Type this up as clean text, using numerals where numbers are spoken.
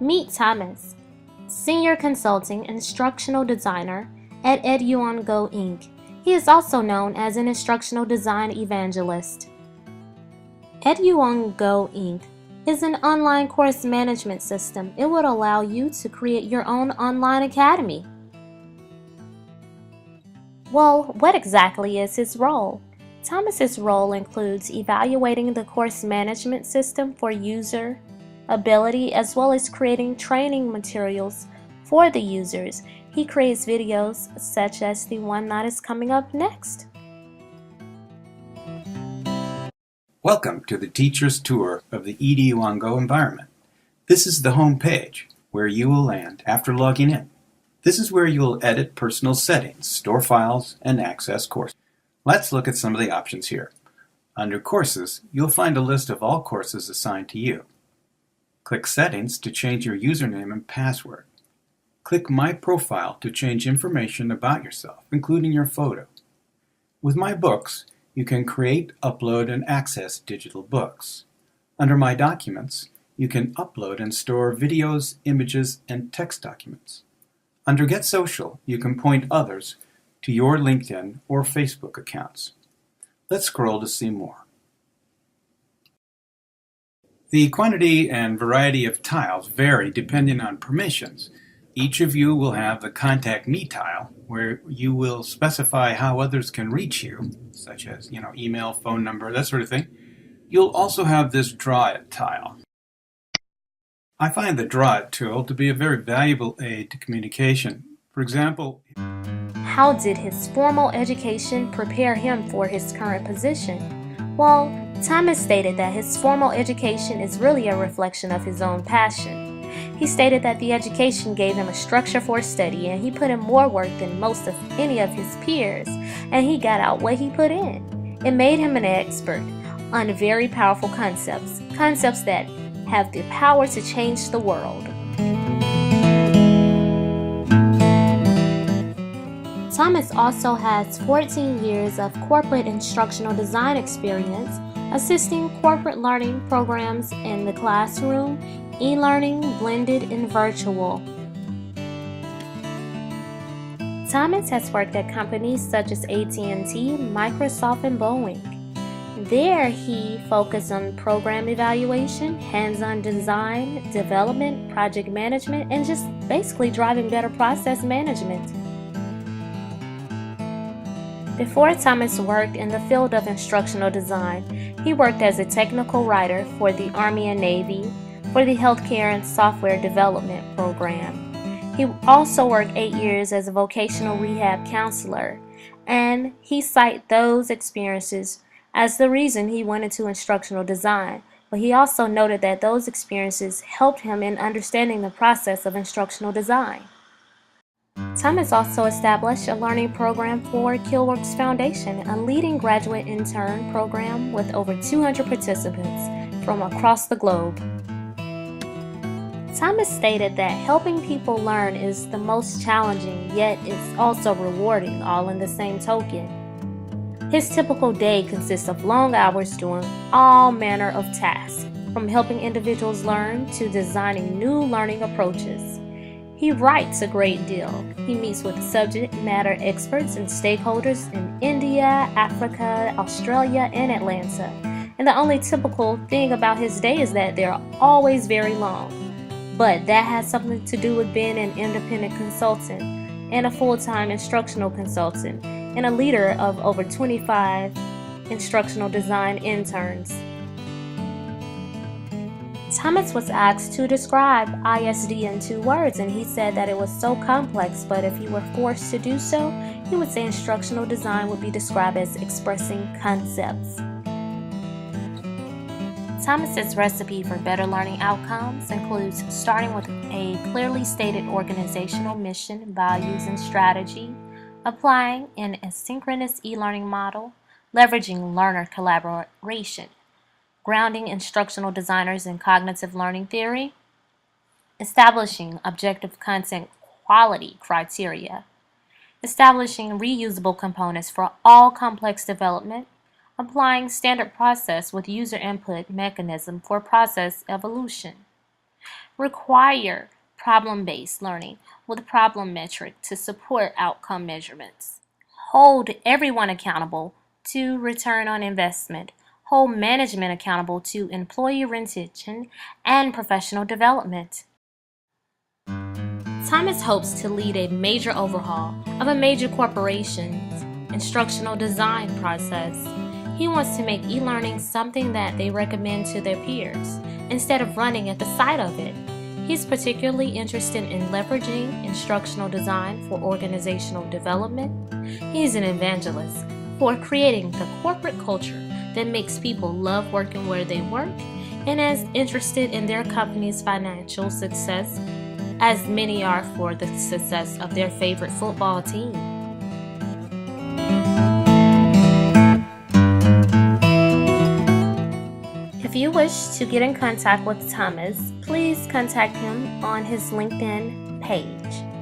Meet Thomas, Senior Consulting Instructional Designer at EduOnGo Inc. He is also known as an Instructional Design Evangelist. EduOnGo Inc. is an online course management system. It would allow you to create your own online academy. Well, what exactly is his role? Thomas's role includes evaluating the course management system for user ability as well as creating training materials for the users. He creates videos such as the one that is coming up next. Welcome to the teacher's tour of the EduOnGo environment. This is the home page where you will land after logging in. This is where you will edit personal settings, store files, and access courses. Let's look at some of the options here. Under Courses, you'll find a list of all courses assigned to you. Click Settings to change your username and password. Click My Profile to change information about yourself, including your photo. With My Books, you can create, upload, and access digital books. Under My Documents, you can upload and store videos, images, and text documents. Under Get Social, you can point others to your LinkedIn or Facebook accounts. Let's scroll to see more. The quantity and variety of tiles vary depending on permissions. Each of you will have the Contact Me tile, where you will specify how others can reach you, such as email, phone number, that sort of thing. You'll also have this Draw It tile. I find the Draw It tool to be a very valuable aid to communication. For example, how did his formal education prepare him for his current position? Well, Thomas stated that his formal education is really a reflection of his own passion. He stated that the education gave him a structure for study and he put in more work than most of any of his peers, and he got out what he put in. It made him an expert on very powerful concepts that have the power to change the world. Thomas also has 14 years of corporate instructional design experience, assisting corporate learning programs in the classroom, e-learning, blended, and virtual. Thomas has worked at companies such as AT&T, Microsoft, and Boeing. There, he focused on program evaluation, hands-on design, development, project management, and just basically driving better process management. Before Thomas worked in the field of instructional design, he worked as a technical writer for the Army and Navy for the Healthcare and Software Development Program. He also worked 8 years as a vocational rehab counselor, and he cited those experiences as the reason he went into instructional design, but he also noted that those experiences helped him in understanding the process of instructional design. Thomas also established a learning program for KillWorks Foundation, a leading graduate intern program with over 200 participants from across the globe. Thomas stated that helping people learn is the most challenging, yet it's also rewarding, all in the same token. His typical day consists of long hours doing all manner of tasks, from helping individuals learn to designing new learning approaches. He writes a great deal. He meets with subject matter experts and stakeholders in India, Africa, Australia, and Atlanta. And the only typical thing about his day is that they're always very long. But that has something to do with being an independent consultant and a full-time instructional consultant and a leader of over 25 instructional design interns. Thomas was asked to describe ISD in 2 words, and he said that it was so complex, but if he were forced to do so, he would say instructional design would be described as expressing concepts. Thomas's recipe for better learning outcomes includes starting with a clearly stated organizational mission, values, and strategy, applying an asynchronous e-learning model, leveraging learner collaboration, grounding instructional designers in cognitive learning theory, establishing objective content quality criteria, establishing reusable components for all complex development, applying standard process with user input mechanism for process evolution, Require problem-based learning with problem metric to support outcome measurements. Hold everyone accountable to return on investment. Hold management accountable to employee retention and professional development. Thomas hopes to lead a major overhaul of a major corporation's instructional design process. He wants to make e-learning something that they recommend to their peers instead of running at the sight of it. He's particularly interested in leveraging instructional design for organizational development. He's an evangelist for creating the corporate culture that makes people love working where they work and is interested in their company's financial success as many are for the success of their favorite football team. If you wish to get in contact with Thomas, please contact him on his LinkedIn page.